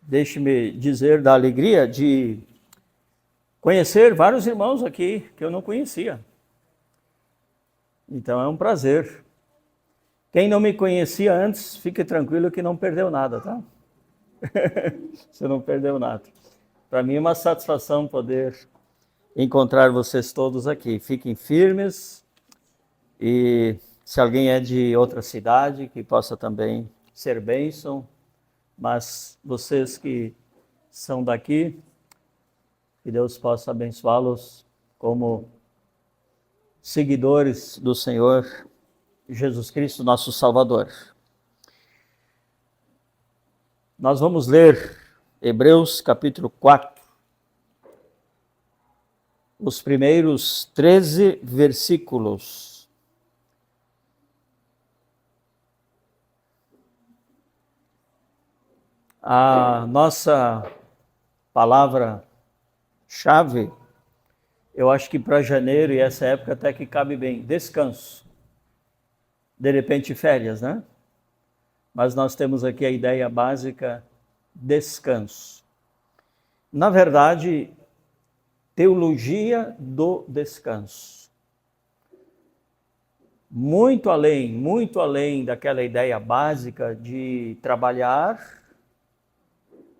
Deixe-me dizer da alegria de conhecer vários irmãos aqui que eu não conhecia. Então é um prazer. Quem não me conhecia antes, fique tranquilo que não perdeu nada, tá? Você não perdeu nada. Para mim é uma satisfação poder encontrar vocês todos aqui. Fiquem firmes e se alguém é de outra cidade, que possa também ser bênção, mas vocês que são daqui, que Deus possa abençoá-los como seguidores do Senhor Jesus Cristo, nosso Salvador. Nós vamos ler Hebreus capítulo 4, os primeiros 13 versículos. A nossa palavra-chave, eu acho que para janeiro e essa época até que cabe bem, descanso. De repente férias, né? Mas nós temos aqui a ideia básica, descanso. Na verdade, teologia do descanso. Muito além daquela ideia básica de trabalhar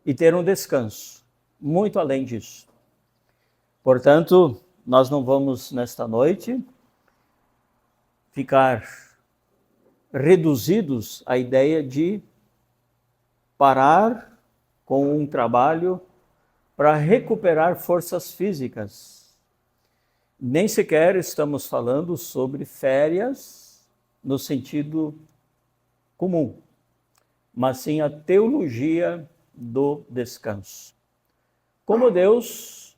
e ter um descanso. Muito além disso. Portanto, nós não vamos nesta noite ficar reduzidos à ideia de parar com um trabalho para recuperar forças físicas. Nem sequer estamos falando sobre férias no sentido comum, mas sim a teologia do descanso. Como Deus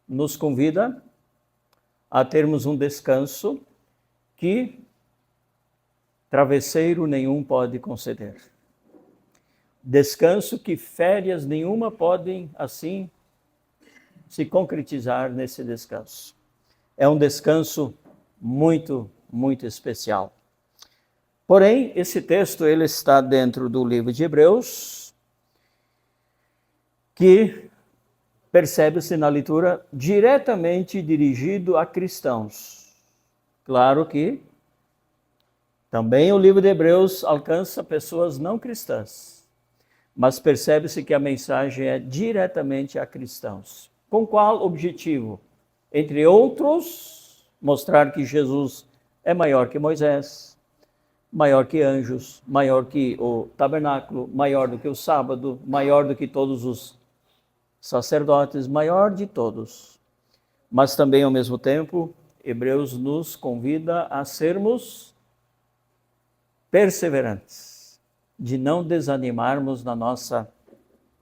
nos convida a termos um descanso que travesseiro nenhum pode conceder. Descanso que férias nenhuma podem, assim, se concretizar nesse descanso. É um descanso muito, muito especial. Porém, esse texto ele está dentro do livro de Hebreus, que percebe-se na leitura diretamente dirigido a cristãos. Claro que também o livro de Hebreus alcança pessoas não cristãs, mas percebe-se que a mensagem é diretamente a cristãos. Com qual objetivo? Entre outros, mostrar que Jesus é maior que Moisés, maior que anjos, maior que o tabernáculo, maior do que o sábado, maior do que todos os sacerdotes, maior de todos. Mas também, ao mesmo tempo, Hebreus nos convida a sermos perseverantes, de não desanimarmos na nossa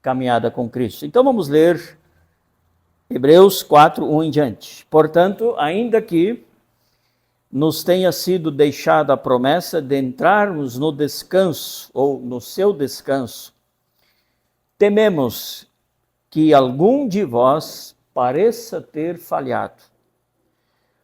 caminhada com Cristo. Então vamos ler Hebreus 4, 1 em diante. Portanto, ainda que nos tenha sido deixada a promessa de entrarmos no descanso, ou no seu descanso, tememos que algum de vós pareça ter falhado.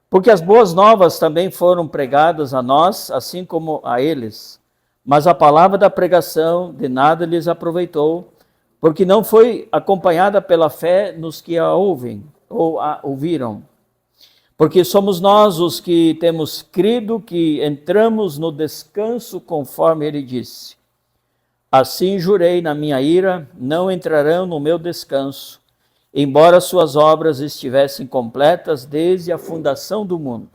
Porque as boas novas também foram pregadas a nós, assim como a eles. Mas a palavra da pregação de nada lhes aproveitou, porque não foi acompanhada pela fé nos que a ouvem, ou a ouviram. Porque somos nós os que temos crido que entramos no descanso conforme ele disse. Assim jurei na minha ira, não entrarão no meu descanso, embora suas obras estivessem completas desde a fundação do mundo.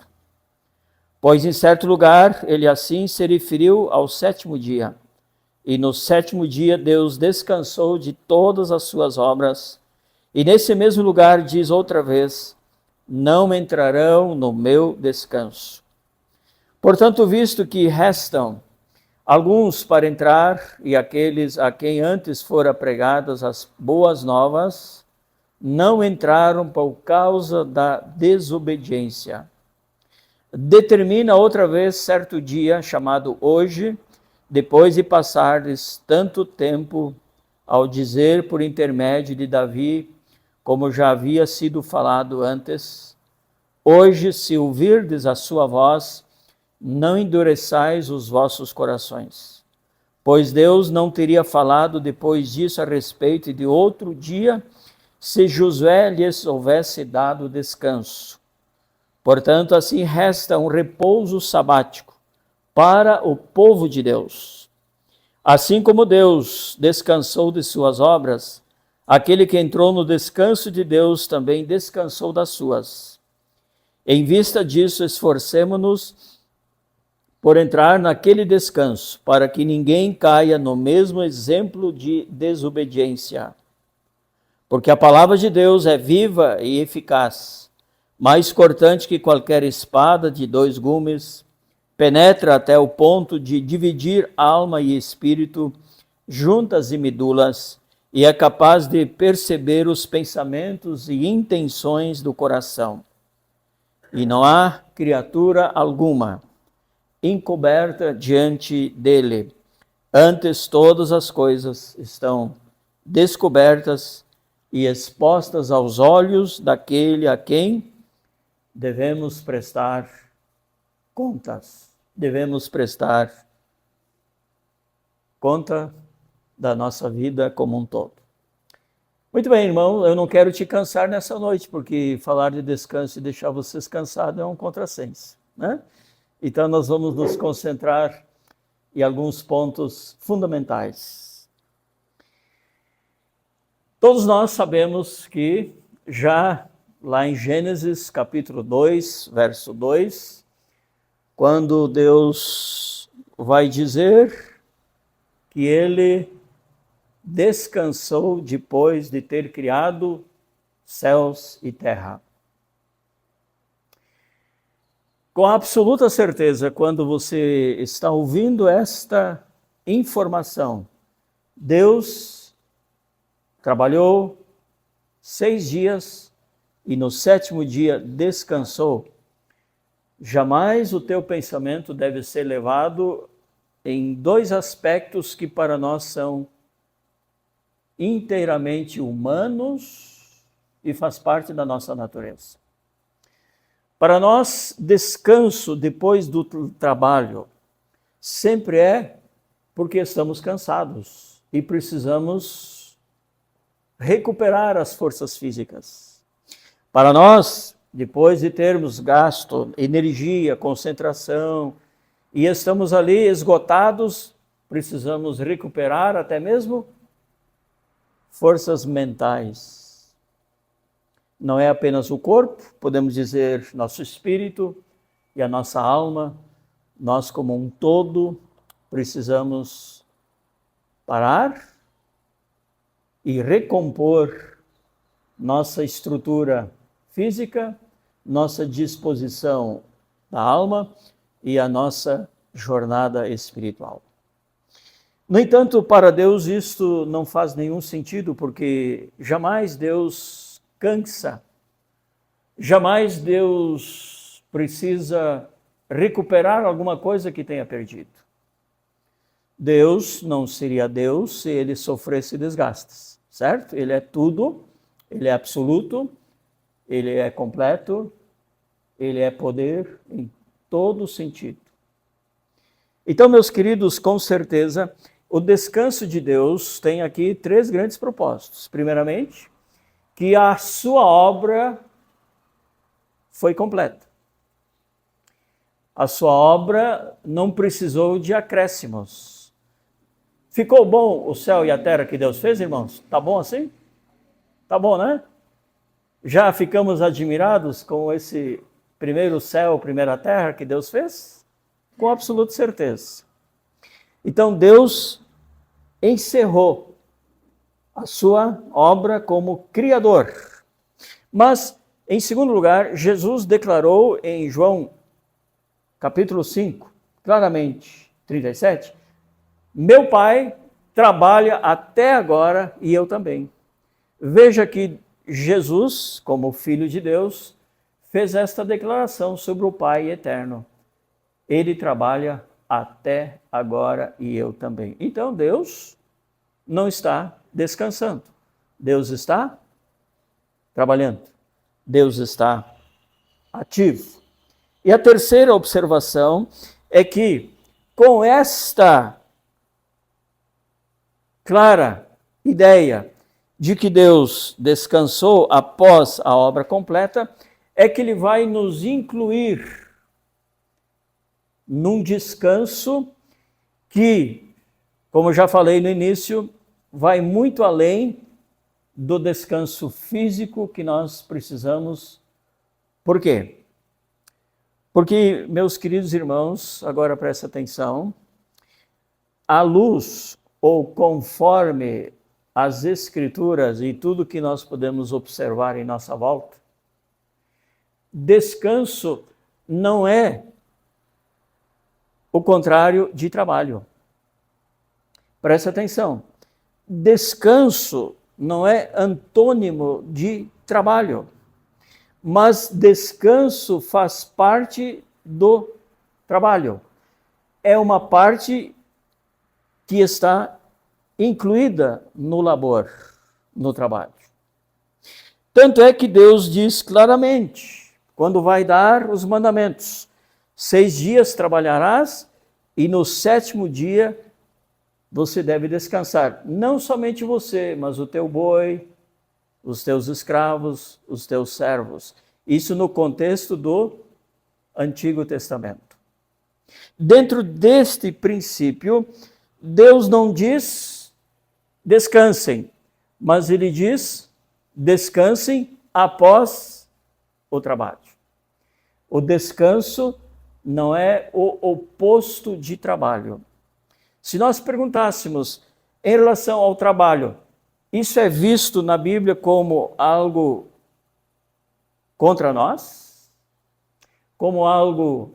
Pois em certo lugar ele assim se referiu ao sétimo dia. E no sétimo dia Deus descansou de todas as suas obras. E nesse mesmo lugar diz outra vez, não entrarão no meu descanso. Portanto, visto que restam alguns para entrar, e aqueles a quem antes fora pregadas as boas novas, não entraram por causa da desobediência. Determina outra vez certo dia, chamado hoje, depois de passardes tanto tempo, ao dizer por intermédio de Davi, como já havia sido falado antes, hoje, se ouvirdes a sua voz, não endureçais os vossos corações, pois Deus não teria falado depois disso a respeito de outro dia, se Josué lhes houvesse dado descanso. Portanto, assim resta um repouso sabático para o povo de Deus. Assim como Deus descansou de suas obras, aquele que entrou no descanso de Deus também descansou das suas. Em vista disso, esforcemo-nos por entrar naquele descanso, para que ninguém caia no mesmo exemplo de desobediência. Porque a palavra de Deus é viva e eficaz, mais cortante que qualquer espada de 2 gumes, penetra até o ponto de dividir alma e espírito, juntas e medulas, e é capaz de perceber os pensamentos e intenções do coração. E não há criatura alguma encoberta diante dele. Antes, todas as coisas estão descobertas e expostas aos olhos daquele a quem devemos prestar contas. Devemos prestar conta da nossa vida como um todo. Muito bem, irmão, eu não quero te cansar nessa noite, porque falar de descanso e deixar vocês cansados é um contrassenso, né? Então nós vamos nos concentrar em alguns pontos fundamentais. Todos nós sabemos que já lá em Gênesis capítulo 2, verso 2, quando Deus vai dizer que ele descansou depois de ter criado céus e terra. Com absoluta certeza, quando você está ouvindo esta informação, Deus trabalhou 6 dias e no 7º dia descansou. Jamais o teu pensamento deve ser levado em 2 aspectos que para nós são inteiramente humanos e faz parte da nossa natureza. Para nós, descanso depois do trabalho sempre é porque estamos cansados e precisamos recuperar as forças físicas. Para nós, depois de termos gasto energia, concentração e estamos ali esgotados, precisamos recuperar até mesmo forças mentais. Não é apenas o corpo, podemos dizer nosso espírito e a nossa alma, nós como um todo precisamos parar e recompor nossa estrutura física, nossa disposição da alma e a nossa jornada espiritual. No entanto, para Deus isto não faz nenhum sentido, porque jamais Deus cansa. Jamais Deus precisa recuperar alguma coisa que tenha perdido. Deus não seria Deus se ele sofresse desgastes, certo? Ele é tudo, ele é absoluto, ele é completo, ele é poder em todo sentido. Então, meus queridos, com certeza, o descanso de Deus tem aqui 3 grandes propósitos. Primeiramente, que a sua obra foi completa. A sua obra não precisou de acréscimos. Ficou bom o céu e a terra que Deus fez, irmãos? Tá bom assim? Tá bom, né? Já ficamos admirados com esse primeiro céu, primeira terra que Deus fez? Com absoluta certeza. Então Deus encerrou a sua obra como Criador. Mas, em segundo lugar, Jesus declarou em João capítulo 5, claramente, 37, meu Pai trabalha até agora e eu também. Veja que Jesus, como Filho de Deus, fez esta declaração sobre o Pai eterno. Ele trabalha até agora e eu também. Então, Deus não está descansando. Deus está trabalhando. Deus está ativo. E a terceira observação é que com esta clara ideia de que Deus descansou após a obra completa, é que ele vai nos incluir num descanso que, como já falei no início, vai muito além do descanso físico que nós precisamos. Por quê? Porque, meus queridos irmãos, agora presta atenção, à luz ou conforme as Escrituras e tudo que nós podemos observar em nossa volta, descanso não é o contrário de trabalho. Presta atenção. Descanso não é antônimo de trabalho, mas descanso faz parte do trabalho. É uma parte que está incluída no labor, no trabalho. Tanto é que Deus diz claramente, quando vai dar os mandamentos, 6 dias trabalharás e no 7º dia você deve descansar. Não somente você, mas o teu boi, os teus escravos, os teus servos. Isso no contexto do Antigo Testamento. Dentro deste princípio, Deus não diz descansem, mas ele diz descansem após o trabalho. O descanso não é o oposto de trabalho. Se nós perguntássemos em relação ao trabalho, isso é visto na Bíblia como algo contra nós? Como algo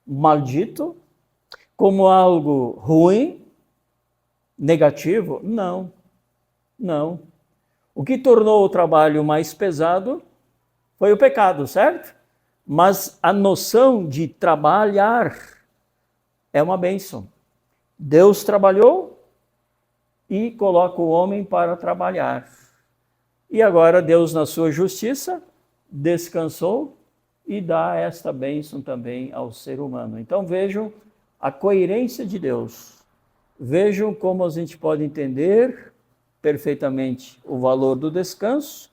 maldito? Como algo ruim? Negativo? Não, não. O que tornou o trabalho mais pesado foi o pecado, certo? Mas a noção de trabalhar é uma bênção. Deus trabalhou e coloca o homem para trabalhar. E agora Deus, na sua justiça, descansou e dá esta bênção também ao ser humano. Então vejam a coerência de Deus. Vejam como a gente pode entender perfeitamente o valor do descanso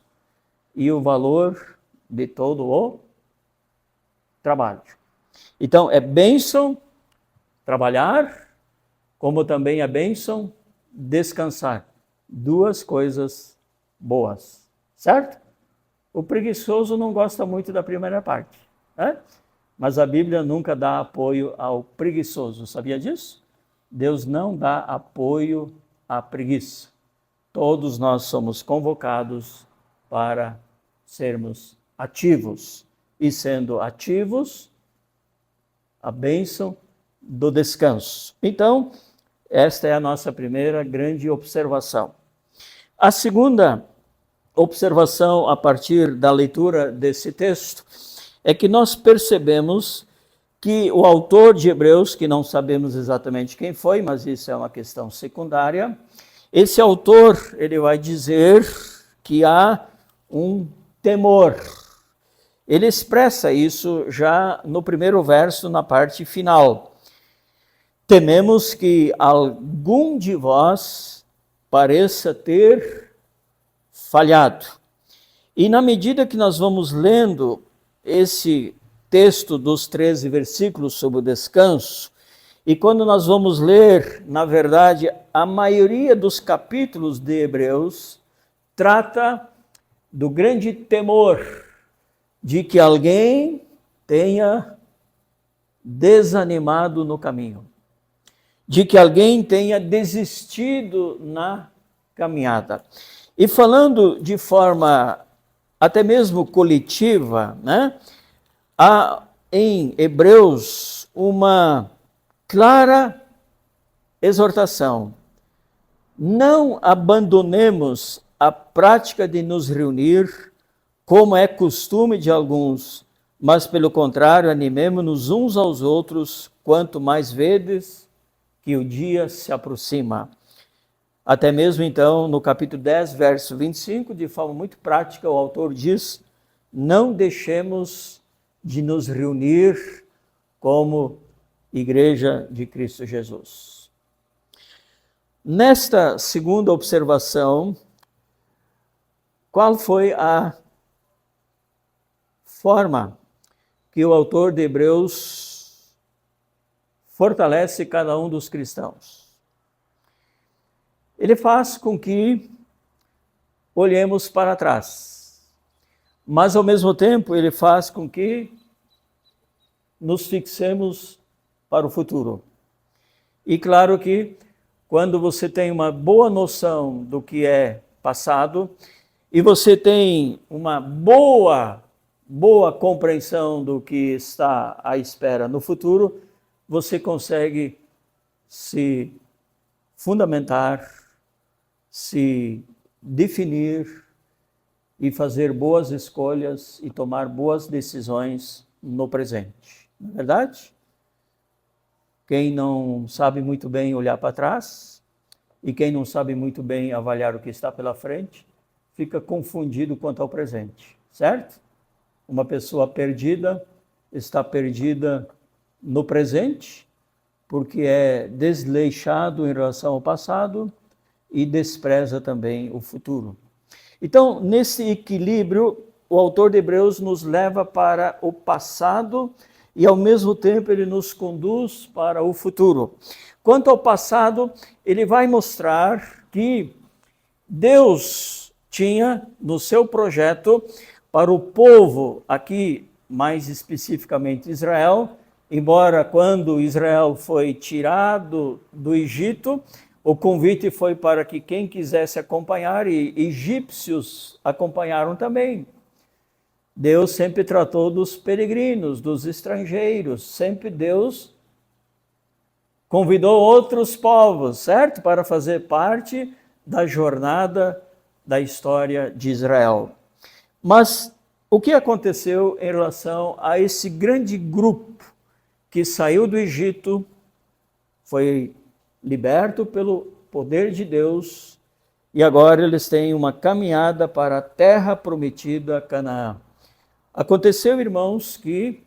e o valor de todo o trabalho. Então, é bênção trabalhar, como também é bênção descansar. 2 coisas boas, certo? O preguiçoso não gosta muito da primeira parte, né? Mas a Bíblia nunca dá apoio ao preguiçoso, sabia disso? Deus não dá apoio à preguiça. Todos nós somos convocados para sermos ativos. E sendo ativos, a bênção do descanso. Então, esta é a nossa primeira grande observação. A segunda observação a partir da leitura desse texto é que nós percebemos que o autor de Hebreus, que não sabemos exatamente quem foi, mas isso é uma questão secundária, esse autor, ele vai dizer que há um temor. Ele expressa isso já no primeiro verso, na parte final. Tememos que algum de vós pareça ter falhado. E na medida que nós vamos lendo esse texto dos 13 versículos sobre o descanso, e quando nós vamos ler, na verdade, a maioria dos capítulos de Hebreus trata do grande temor de que alguém tenha desanimado no caminho, de que alguém tenha desistido na caminhada. E falando de forma até mesmo coletiva, né, há em Hebreus uma clara exortação. Não abandonemos a prática de nos reunir, como é costume de alguns, mas pelo contrário, animemo-nos uns aos outros, quanto mais vedes que o dia se aproxima. Até mesmo então, no capítulo 10, verso 25, de forma muito prática, o autor diz: não deixemos de nos reunir como Igreja de Cristo Jesus. Nesta segunda observação, qual foi a forma que o autor de Hebreus fortalece cada um dos cristãos? Ele faz com que olhemos para trás, mas ao mesmo tempo ele faz com que nos fixemos para o futuro. E claro que quando você tem uma boa noção do que é passado e você tem uma boa compreensão do que está à espera no futuro, você consegue se fundamentar, se definir e fazer boas escolhas e tomar boas decisões no presente. Não é verdade? Quem não sabe muito bem olhar para trás e quem não sabe muito bem avaliar o que está pela frente, fica confundido quanto ao presente, certo? Uma pessoa perdida está perdida no presente porque é desleixado em relação ao passado e despreza também o futuro. Então, nesse equilíbrio, o autor de Hebreus nos leva para o passado e, ao mesmo tempo, ele nos conduz para o futuro. Quanto ao passado, ele vai mostrar que Deus tinha no seu projeto para o povo, aqui mais especificamente Israel, embora quando Israel foi tirado do Egito, o convite foi para que quem quisesse acompanhar, e egípcios acompanharam também. Deus sempre tratou dos peregrinos, dos estrangeiros, sempre Deus convidou outros povos, certo? Para fazer parte da jornada da história de Israel. Mas o que aconteceu em relação a esse grande grupo que saiu do Egito, foi liberto pelo poder de Deus e agora eles têm uma caminhada para a terra prometida, Canaã. Aconteceu, irmãos, que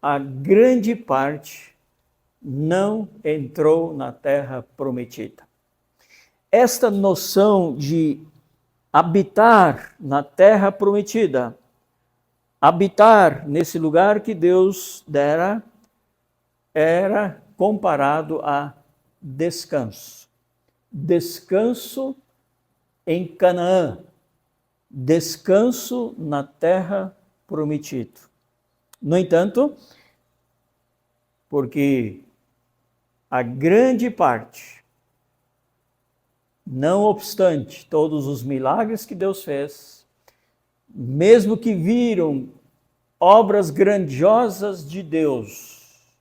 a grande parte não entrou na terra prometida. Esta noção de habitar na terra prometida, habitar nesse lugar que Deus dera, era comparado a descanso. Descanso em Canaã. Descanso na terra prometida. No entanto, porque a grande parte, não obstante todos os milagres que Deus fez, mesmo que viram obras grandiosas de Deus,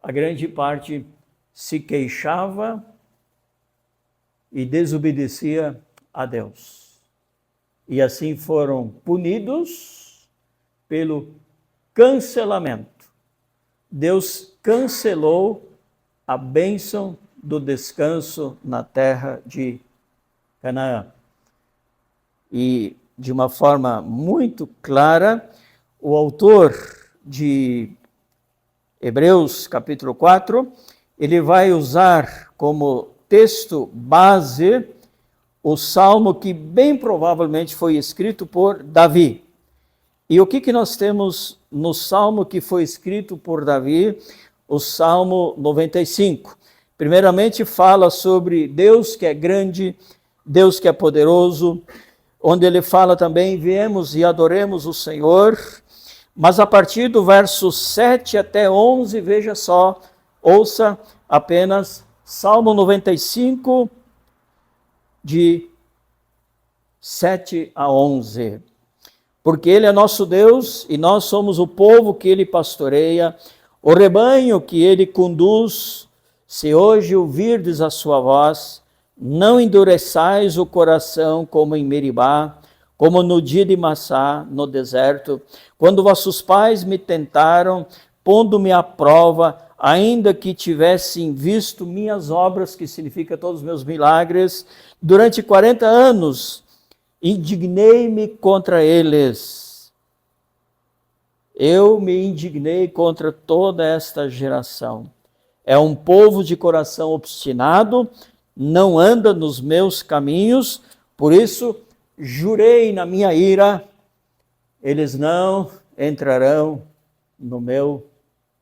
a grande parte se queixava e desobedecia a Deus. E assim foram punidos pelo cancelamento. Deus cancelou a bênção do descanso na terra de Canaã. E, de uma forma muito clara, o autor de Hebreus, capítulo 4, ele vai usar como texto base o salmo que bem provavelmente foi escrito por Davi. E o que nós temos no salmo que foi escrito por Davi? O Salmo 95. Primeiramente fala sobre Deus que é grande, Deus que é poderoso, onde ele fala também, viemos e adoremos o Senhor. Mas a partir do verso 7 até 11, veja só, ouça apenas Salmo 95, de 7 a 11. Porque ele é nosso Deus e nós somos o povo que ele pastoreia, o rebanho que ele conduz. Se hoje ouvirdes a sua voz, não endureçais o coração como em Meribá, como no dia de Massá, no deserto, quando vossos pais me tentaram, pondo-me à prova, ainda que tivessem visto minhas obras, que significa todos os meus milagres, durante 40 anos, indignei-me contra eles. Eu me indignei contra toda esta geração. É um povo de coração obstinado, não anda nos meus caminhos, por isso jurei na minha ira, eles não entrarão no meu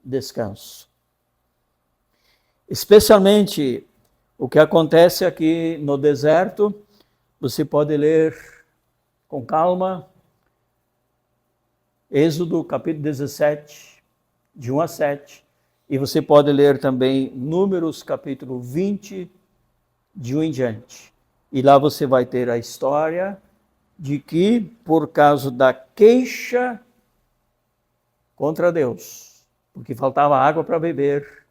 descanso. Especialmente o que acontece aqui no deserto, você pode ler com calma, Êxodo capítulo 17, de 1 a 7, e você pode ler também Números capítulo 20, de 1 em diante. E lá você vai ter a história de que, por causa da queixa contra Deus, porque faltava água para beber,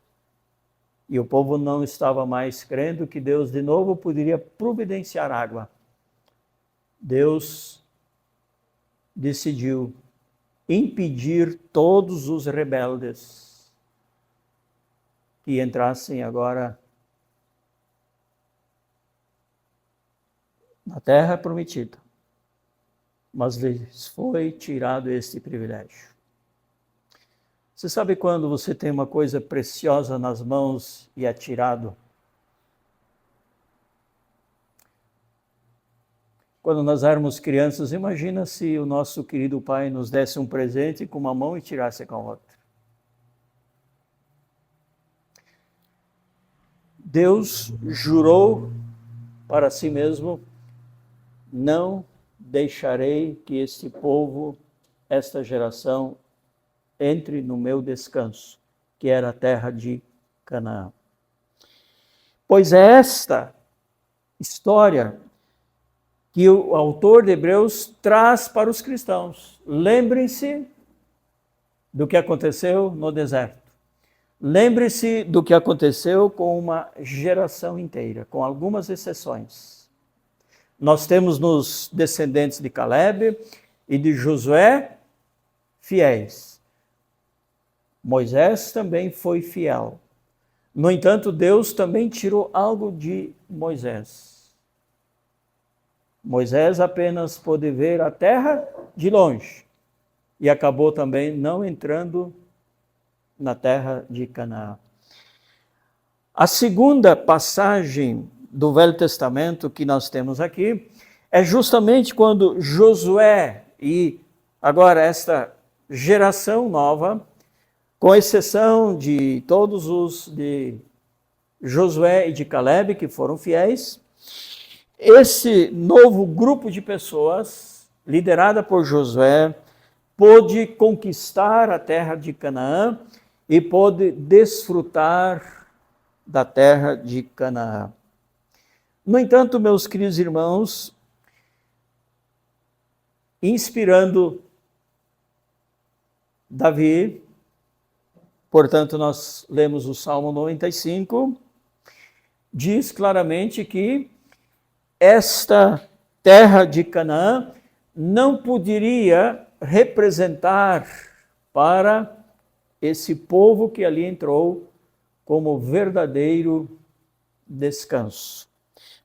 e o povo não estava mais crendo que Deus de novo poderia providenciar água, Deus decidiu impedir todos os rebeldes que entrassem agora na terra prometida. Mas lhes foi tirado este privilégio. Você sabe quando você tem uma coisa preciosa nas mãos e é tirado? Quando nós éramos crianças, imagina se o nosso querido pai nos desse um presente com uma mão e tirasse com a outra. Deus jurou para si mesmo: não deixarei que este povo, esta geração, entre no meu descanso, que era a terra de Canaã. Pois é esta história que o autor de Hebreus traz para os cristãos. Lembrem-se do que aconteceu no deserto. Lembre-se do que aconteceu com uma geração inteira, com algumas exceções. Nós temos nos descendentes de Caleb e de Josué fiéis. Moisés também foi fiel. No entanto, Deus também tirou algo de Moisés. Moisés apenas pôde ver a terra de longe e acabou também não entrando na terra de Canaã. A segunda passagem do Velho Testamento que nós temos aqui é justamente quando Josué e agora esta geração nova, com exceção de todos os de Josué e de Caleb que foram fiéis, esse novo grupo de pessoas, liderada por Josué, pôde conquistar a terra de Canaã e pôde desfrutar da terra de Canaã. No entanto, meus queridos irmãos, inspirando Davi, portanto, nós lemos o Salmo 95, diz claramente que esta terra de Canaã não poderia representar para esse povo que ali entrou como verdadeiro descanso.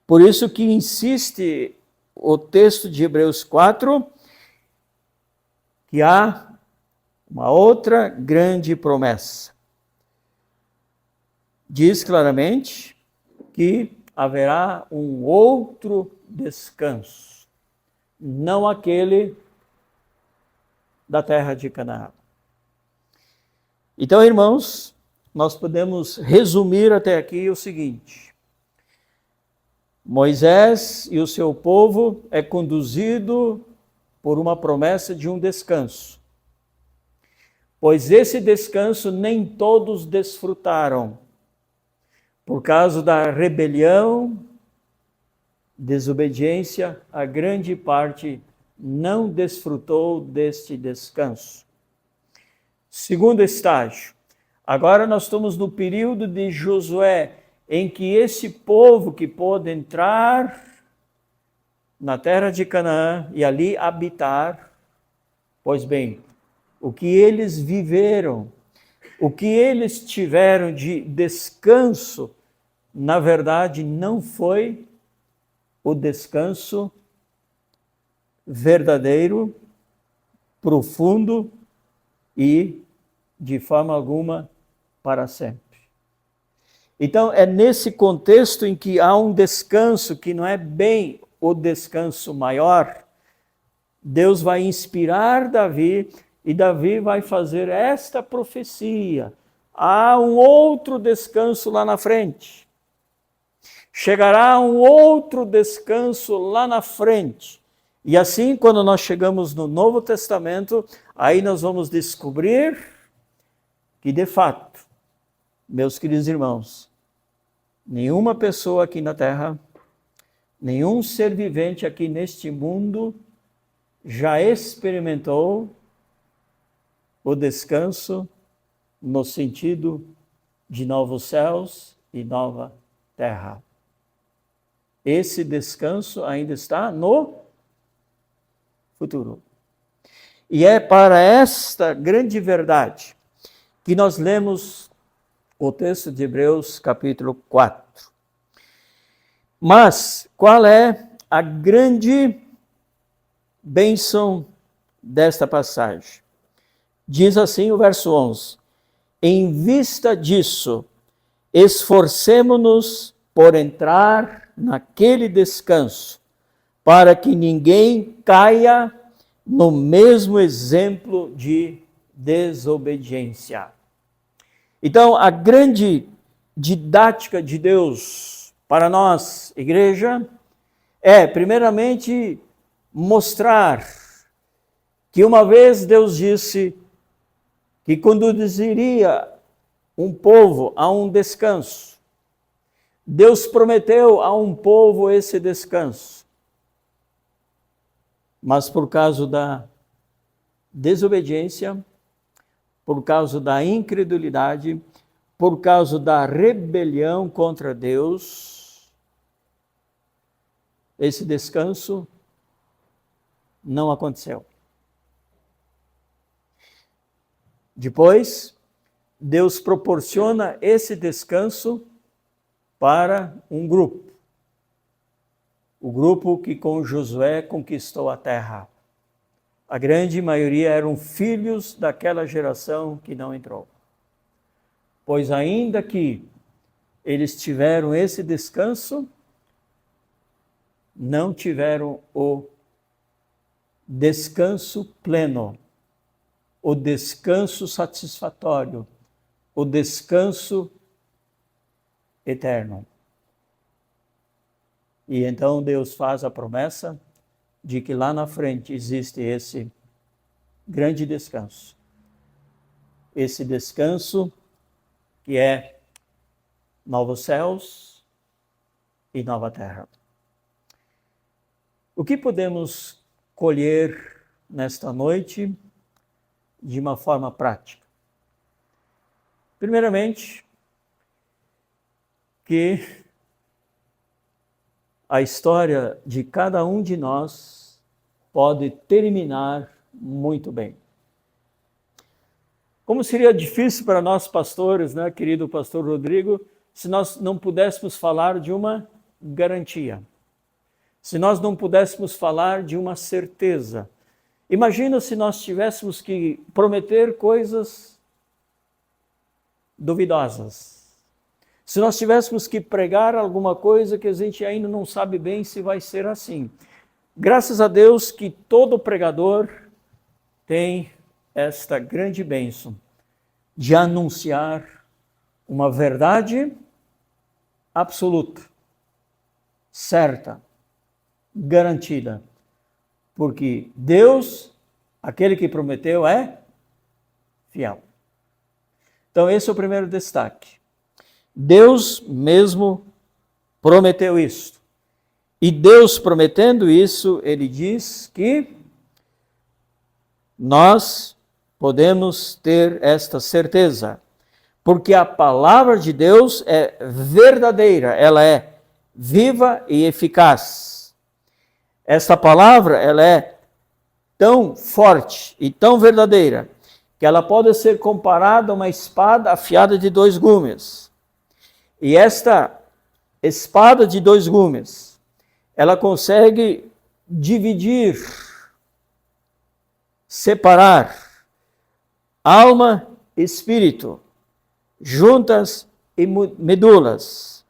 Por isso que insiste o texto de Hebreus 4, que há uma outra grande promessa. Diz claramente que haverá um outro descanso, não aquele da terra de Canaã. Então, irmãos, nós podemos resumir até aqui o seguinte: Moisés e o seu povo é conduzido por uma promessa de um descanso, pois esse descanso nem todos desfrutaram, por causa da rebelião, desobediência, a grande parte não desfrutou deste descanso. Segundo estágio, agora nós estamos no período de Josué, em que esse povo que pôde entrar na terra de Canaã e ali habitar, pois bem, o que eles viveram, o que eles tiveram de descanso, na verdade, não foi o descanso verdadeiro, profundo e, de forma alguma, para sempre. Então, é nesse contexto em que há um descanso que não é bem o descanso maior. Deus vai inspirar Davi e Davi vai fazer esta profecia. Há um outro descanso lá na frente. Chegará um outro descanso lá na frente. E assim, quando nós chegamos no Novo Testamento, aí nós vamos descobrir que, de fato, meus queridos irmãos, nenhuma pessoa aqui na Terra, nenhum ser vivente aqui neste mundo já experimentou o descanso no sentido de novos céus e nova terra. Esse descanso ainda está no futuro. E é para esta grande verdade que nós lemos o texto de Hebreus capítulo 4. Mas qual é a grande bênção desta passagem? Diz assim o verso 11: em vista disso, esforcemo-nos por entrar naquele descanso, para que ninguém caia no mesmo exemplo de desobediência. Então, a grande didática de Deus para nós, igreja, é, primeiramente, mostrar que uma vez Deus disse que conduziria um povo a um descanso. Deus prometeu a um povo esse descanso. Mas por causa da desobediência, por causa da incredulidade, por causa da rebelião contra Deus, esse descanso não aconteceu. Depois, Deus proporciona esse descanso para um grupo. O grupo que com Josué conquistou a terra. A grande maioria eram filhos daquela geração que não entrou. Pois ainda que eles tiveram esse descanso, não tiveram o descanso pleno, o descanso satisfatório, o descanso eterno. E então Deus faz a promessa de que lá na frente existe esse grande descanso. Esse descanso que é novos céus e nova terra. O que podemos colher nesta noite de uma forma prática? Primeiramente, que a história de cada um de nós pode terminar muito bem. Como seria difícil para nós pastores, né, querido pastor Rodrigo, se nós não pudéssemos falar de uma garantia, se nós não pudéssemos falar de uma certeza. Imagina se nós tivéssemos que prometer coisas duvidosas. Se nós tivéssemos que pregar alguma coisa que a gente ainda não sabe bem se vai ser assim. Graças a Deus que todo pregador tem esta grande bênção de anunciar uma verdade absoluta, certa, garantida. Porque Deus, aquele que prometeu, é fiel. Então esse é o primeiro destaque. Deus mesmo prometeu isso. E Deus prometendo isso, ele diz que nós podemos ter esta certeza, porque a palavra de Deus é verdadeira, ela é viva e eficaz. Esta palavra, ela é tão forte e tão verdadeira, que ela pode ser comparada a uma espada afiada de 2 gumes. E esta espada de 2 gumes, ela consegue dividir, separar alma e espírito, juntas e medulas.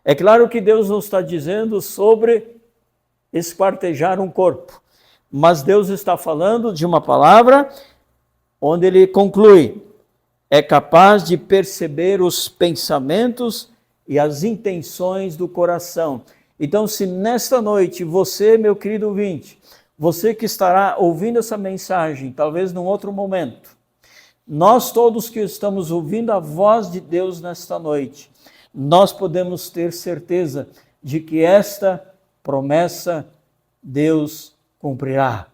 É claro que Deus não está dizendo sobre esquartejar um corpo, mas Deus está falando de uma palavra onde ele conclui: é capaz de perceber os pensamentos e as intenções do coração. Então, se nesta noite você, meu querido ouvinte, você que estará ouvindo essa mensagem, talvez num outro momento, nós todos que estamos ouvindo a voz de Deus nesta noite, nós podemos ter certeza de que esta promessa Deus cumprirá,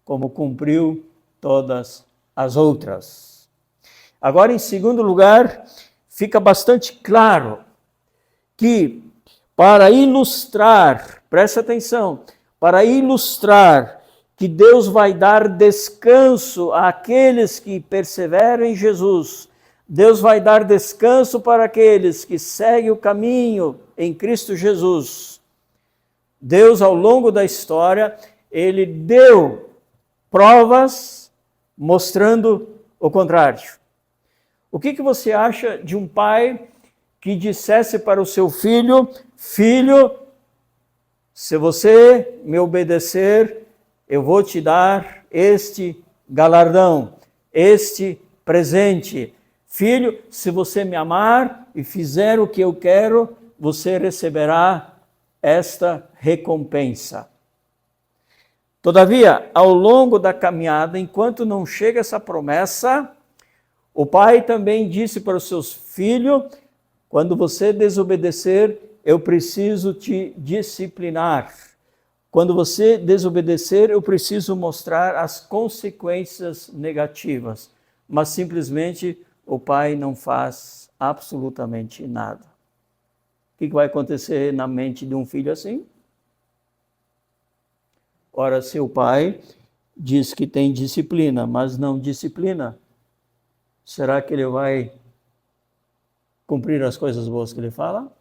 como cumpriu todas as outras. Agora, em segundo lugar, fica bastante claro que para ilustrar, presta atenção, para ilustrar que Deus vai dar descanso àqueles que perseveram em Jesus, Deus vai dar descanso para aqueles que seguem o caminho em Cristo Jesus. Deus, ao longo da história, ele deu provas mostrando o contrário. O que você acha de um pai que dissesse para o seu filho: filho, se você me obedecer, eu vou te dar este galardão, este presente. Filho, se você me amar e fizer o que eu quero, você receberá esta recompensa. Todavia, ao longo da caminhada, enquanto não chega essa promessa, o pai também disse para os seus filhos: quando você desobedecer, eu preciso te disciplinar. Quando você desobedecer, eu preciso mostrar as consequências negativas. Mas simplesmente o pai não faz absolutamente nada. O que vai acontecer na mente de um filho assim? Ora, seu pai diz que tem disciplina, mas não disciplina, será que ele vai cumprir as coisas boas que ele fala?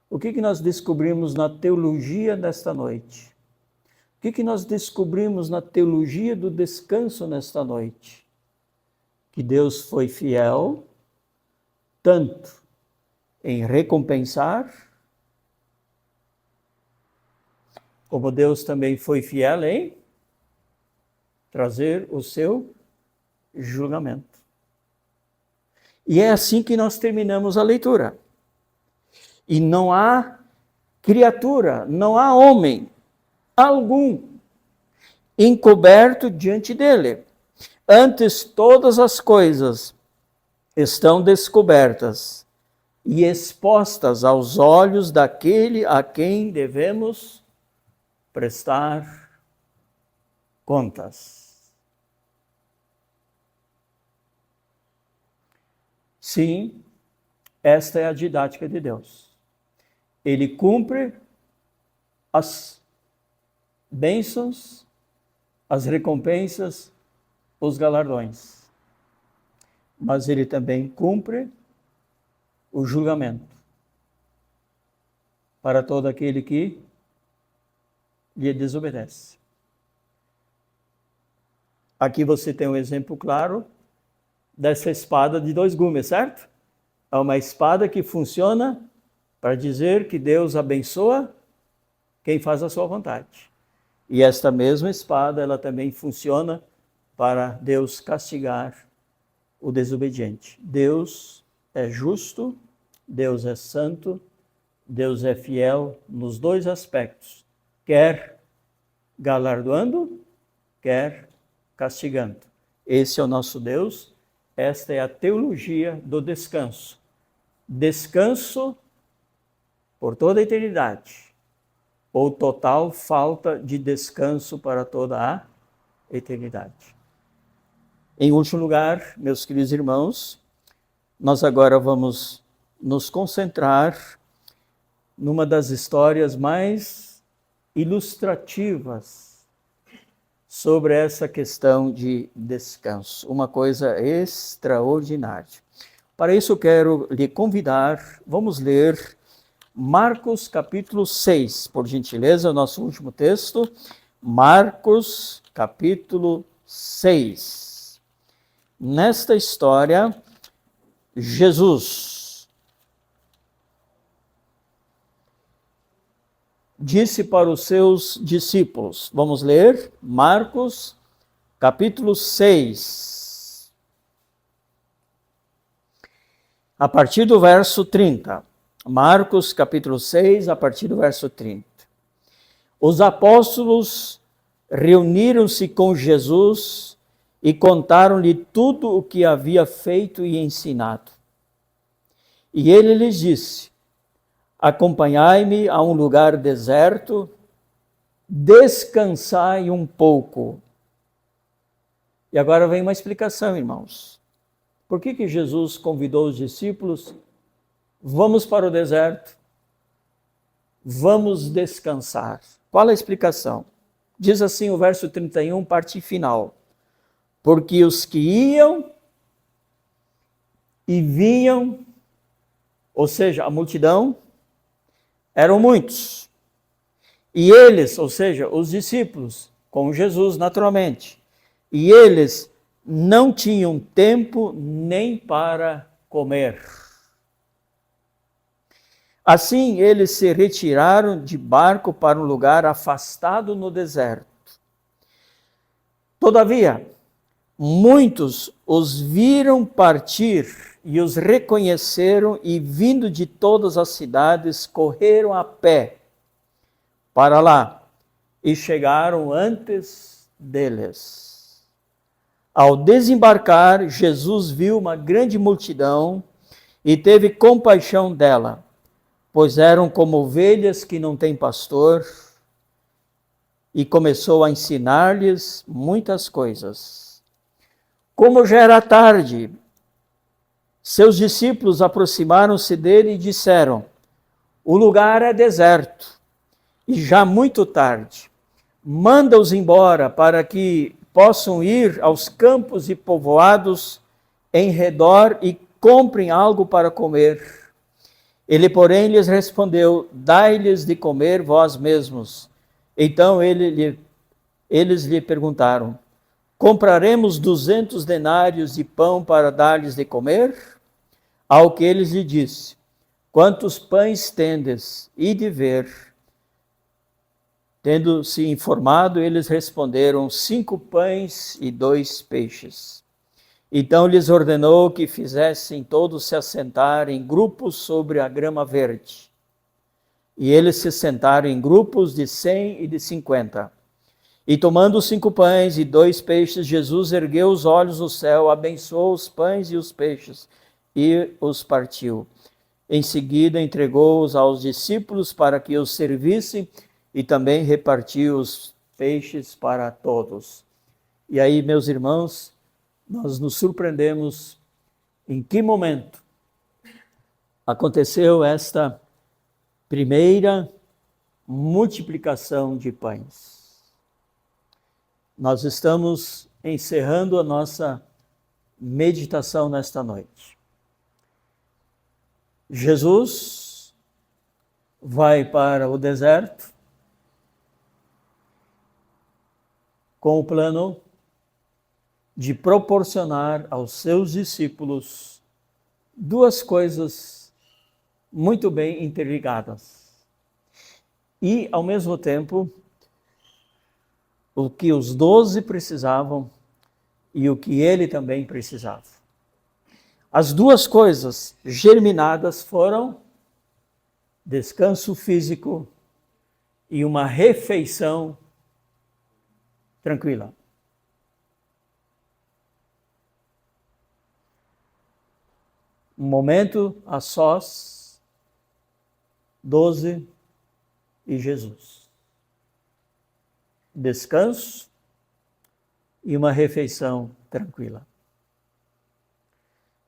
O que nós descobrimos na teologia desta noite? O que nós descobrimos na teologia do descanso nesta noite? Que Deus foi fiel, tanto em recompensar, como Deus também foi fiel em trazer o seu julgamento. E é assim que nós terminamos a leitura. E não há criatura, não há homem algum encoberto diante dele. Antes, todas as coisas estão descobertas e expostas aos olhos daquele a quem devemos prestar contas. Sim, esta é a didática de Deus. Ele cumpre as bênçãos, as recompensas, os galardões. Mas ele também cumpre o julgamento para todo aquele que lhe desobedece. Aqui você tem um exemplo claro dessa espada de dois gumes, certo? É uma espada que funciona para dizer que Deus abençoa quem faz a sua vontade. E esta mesma espada, ela também funciona para Deus castigar o desobediente. Deus é justo, Deus é santo, Deus é fiel nos dois aspectos, quer galardoando, quer castigando. Esse é o nosso Deus, esta é a teologia do descanso. Descanso por toda a eternidade, ou total falta de descanso para toda a eternidade. Em último lugar, meus queridos irmãos, nós agora vamos nos concentrar numa das histórias mais ilustrativas sobre essa questão de descanso. Uma coisa extraordinária. Para isso eu quero lhe convidar, vamos ler Marcos capítulo 6, por gentileza, o nosso último texto. Marcos capítulo 6. Nesta história, Jesus disse para os seus discípulos. Vamos ler Marcos, capítulo 6, a partir do verso 30. Marcos, capítulo 6, a partir do verso 30. Os apóstolos reuniram-se com Jesus e contaram-lhe tudo o que havia feito e ensinado. E ele lhes disse: acompanhai-me a um lugar deserto, descansai um pouco. E agora vem uma explicação, irmãos. Por que Jesus convidou os discípulos? Vamos para o deserto, vamos descansar. Qual a explicação? Diz assim o verso 31, parte final. Porque os que iam e vinham, ou seja, a multidão, eram muitos. E eles, ou seja, os discípulos, com Jesus naturalmente, e eles não tinham tempo nem para comer. Assim, eles se retiraram de barco para um lugar afastado no deserto. Todavia, muitos os viram partir e os reconheceram e, vindo de todas as cidades, correram a pé para lá e chegaram antes deles. Ao desembarcar, Jesus viu uma grande multidão e teve compaixão dela, pois eram como ovelhas que não têm pastor, e começou a ensinar-lhes muitas coisas. Como já era tarde, seus discípulos aproximaram-se dele e disseram: o lugar é deserto, e já muito tarde. Manda-os embora para que possam ir aos campos e povoados em redor e comprem algo para comer. Ele, porém, lhes respondeu: dai-lhes de comer vós mesmos. Então eles lhe perguntaram: compraremos 200 denários de pão para dar-lhes de comer? Ao que eles lhe disse: quantos pães tendes? E de ver. Tendo-se informado, eles responderam: 5 pães e 2 peixes. Então lhes ordenou que fizessem todos se assentar em grupos sobre a grama verde. E eles se sentaram em grupos de 100 e de 50. E tomando os 5 pães e 2 peixes, Jesus ergueu os olhos no céu, abençoou os pães e os peixes e os partiu. Em seguida entregou-os aos discípulos para que os servissem e também repartiu os peixes para todos. E aí, meus irmãos, nós nos surpreendemos em que momento aconteceu esta primeira multiplicação de pães. Nós estamos encerrando a nossa meditação nesta noite. Jesus vai para o deserto com o plano de proporcionar aos seus discípulos 2 coisas muito bem interligadas. E, ao mesmo tempo, o que os 12 precisavam e o que ele também precisava. As 2 coisas germinadas foram descanso físico e uma refeição tranquila. Um momento a sós, 12 e Jesus. Descanso e uma refeição tranquila.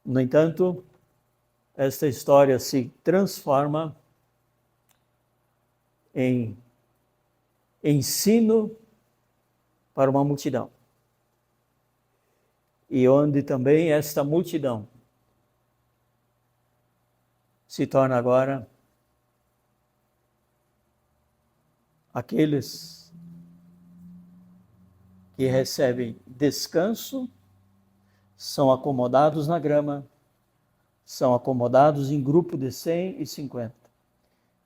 No entanto, esta história se transforma em ensino para uma multidão. E onde também esta multidão se torna agora aqueles que recebem descanso, são acomodados na grama, são acomodados em grupo de 100 e 50.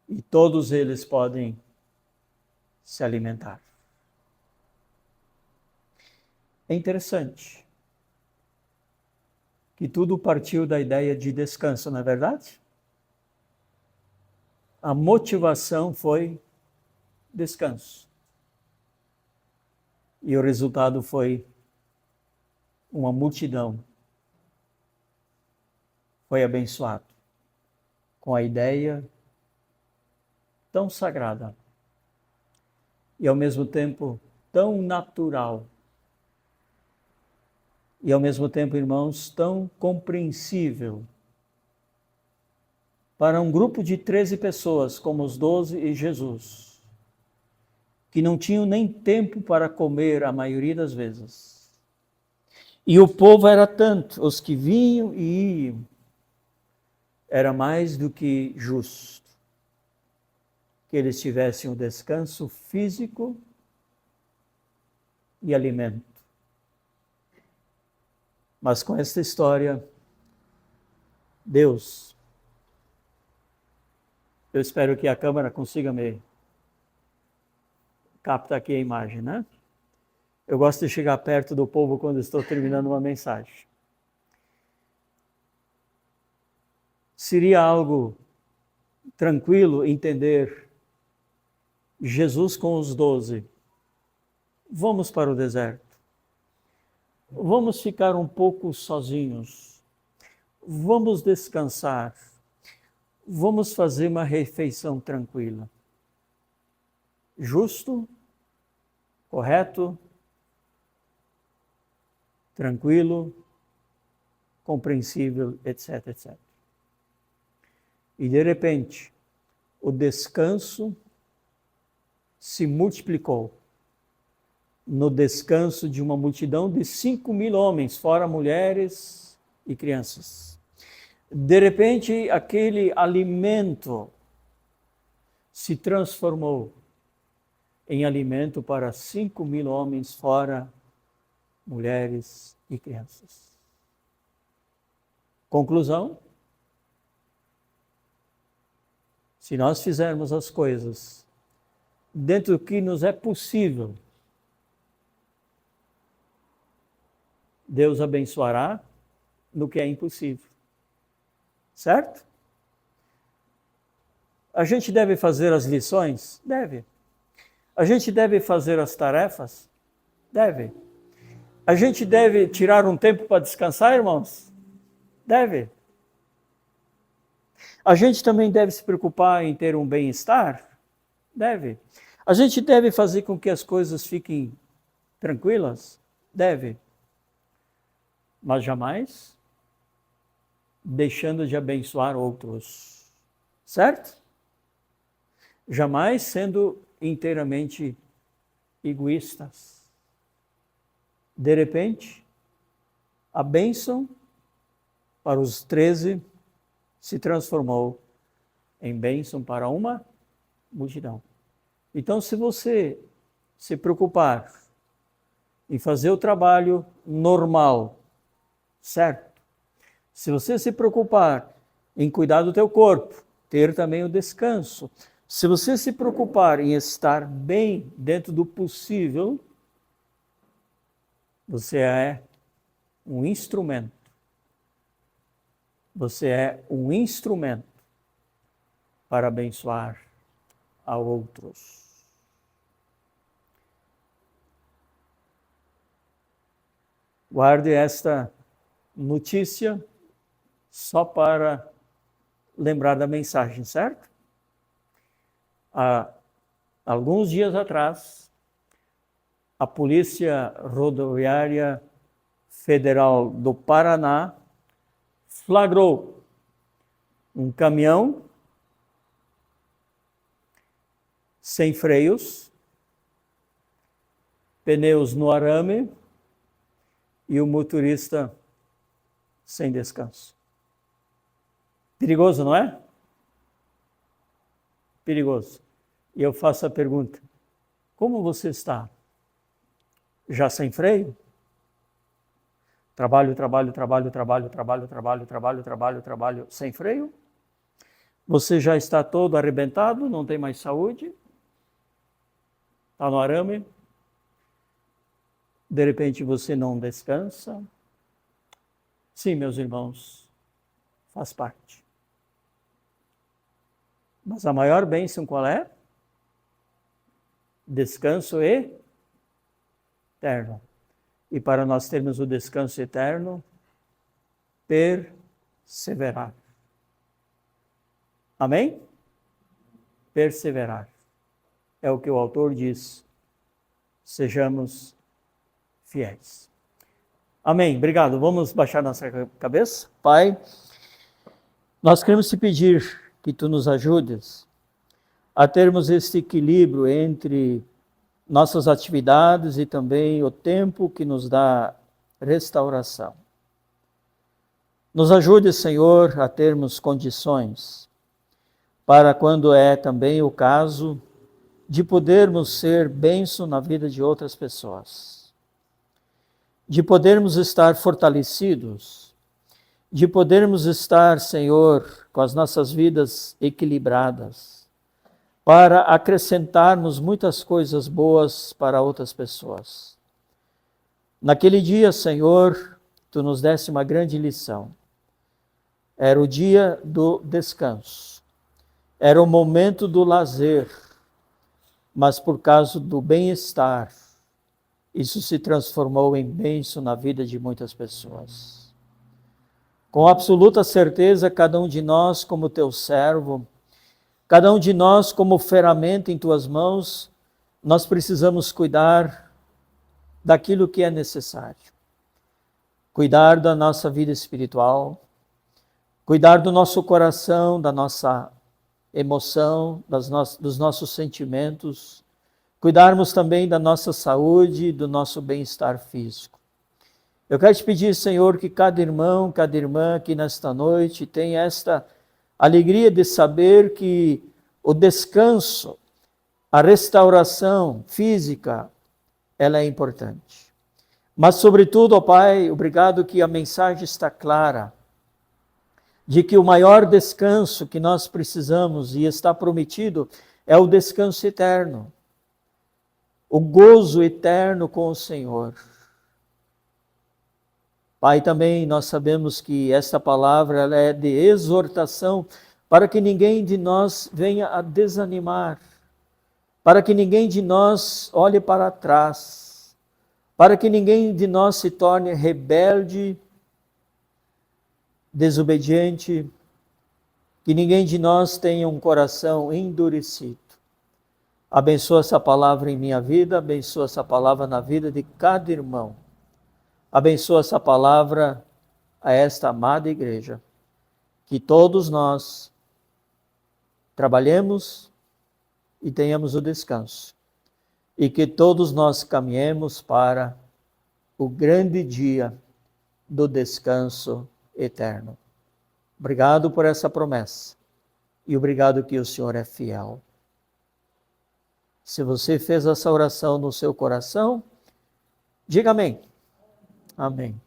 E todos eles podem se alimentar. É interessante que tudo partiu da ideia de descanso, não é verdade? A motivação foi descanso. E o resultado foi uma multidão. Foi abençoado com a ideia tão sagrada e ao mesmo tempo tão natural e ao mesmo tempo, irmãos, tão compreensível para um grupo de 13 pessoas, como os 12 e Jesus, que não tinham nem tempo para comer a maioria das vezes. E o povo era tanto, os que vinham e iam, era mais do que justo que eles tivessem um descanso físico e alimento. Mas com esta história, Deus, eu espero que a câmera consiga me captar aqui a imagem, né? Eu gosto de chegar perto do povo quando estou terminando uma mensagem. Seria algo tranquilo entender Jesus com os 12. Vamos para o deserto. Vamos ficar um pouco sozinhos. Vamos descansar. Vamos fazer uma refeição tranquila. Justo, correto, tranquilo, compreensível, etc, etc. E de repente, o descanso se multiplicou no descanso de uma multidão de 5.000 homens, fora mulheres e crianças. De repente, aquele alimento se transformou em alimento para 5.000 homens, fora mulheres e crianças. Conclusão? Se nós fizermos as coisas dentro do que nos é possível, Deus abençoará no que é impossível. Certo? A gente deve fazer as lições? Deve. A gente deve fazer as tarefas? Deve. A gente deve tirar um tempo para descansar, irmãos? Deve. A gente também deve se preocupar em ter um bem-estar? Deve. A gente deve fazer com que as coisas fiquem tranquilas? Deve. Mas jamais deixando de abençoar outros. Certo? Jamais sendo inteiramente egoístas. De repente, a bênção para os 13 se transformou em bênção para uma multidão. Então, se você se preocupar em fazer o trabalho normal, certo? Se você se preocupar em cuidar do teu corpo, ter também o descanso, se você se preocupar em estar bem dentro do possível, você é um instrumento. Você é um instrumento para abençoar a outros. Guarde esta notícia só para lembrar da mensagem, certo? Há alguns dias atrás, a Polícia Rodoviária Federal do Paraná flagrou um caminhão sem freios, pneus no arame e o motorista sem descanso. Perigoso, não é? Perigoso. E eu faço a pergunta: como você está? Já sem freio? Trabalho, sem freio? Você já está todo arrebentado, não tem mais saúde? Está no arame? De repente você não descansa? Sim, meus irmãos, faz parte. Mas a maior bênção qual é? Descanso eterno. E para nós termos o descanso eterno, perseverar. Amém? Perseverar. É o que o autor diz. Sejamos fiéis. Amém. Obrigado. Vamos baixar nossa cabeça. Pai, nós queremos te pedir que tu nos ajudes a termos este equilíbrio entre nossas atividades e também o tempo que nos dá restauração. Nos ajude, Senhor, a termos condições para, quando é também o caso, de podermos ser bênção na vida de outras pessoas, de podermos estar fortalecidos, de podermos estar, Senhor, com as nossas vidas equilibradas, para acrescentarmos muitas coisas boas para outras pessoas. Naquele dia, Senhor, tu nos deste uma grande lição. Era o dia do descanso, era o momento do lazer, mas por causa do bem-estar, isso se transformou em bênção na vida de muitas pessoas. Com absoluta certeza, cada um de nós, como teu servo, cada um de nós, como ferramenta em tuas mãos, nós precisamos cuidar daquilo que é necessário. Cuidar da nossa vida espiritual, cuidar do nosso coração, da nossa emoção, dos nossos sentimentos, cuidarmos também da nossa saúde, do nosso bem-estar físico. Eu quero te pedir, Senhor, que cada irmão, cada irmã aqui nesta noite tenha esta alegria de saber que o descanso, a restauração física, ela é importante. Mas, sobretudo, ó Pai, obrigado que a mensagem está clara, de que o maior descanso que nós precisamos e está prometido é o descanso eterno, o gozo eterno com o Senhor. Pai, também nós sabemos que esta palavra ela é de exortação para que ninguém de nós venha a desanimar, para que ninguém de nós olhe para trás, para que ninguém de nós se torne rebelde, desobediente, que ninguém de nós tenha um coração endurecido. Abençoa essa palavra em minha vida, abençoa essa palavra na vida de cada irmão. Abençoa essa palavra a esta amada igreja. Que todos nós trabalhemos e tenhamos o descanso. E que todos nós caminhemos para o grande dia do descanso eterno. Obrigado por essa promessa. E obrigado que o Senhor é fiel. Se você fez essa oração no seu coração, diga amém. Amém.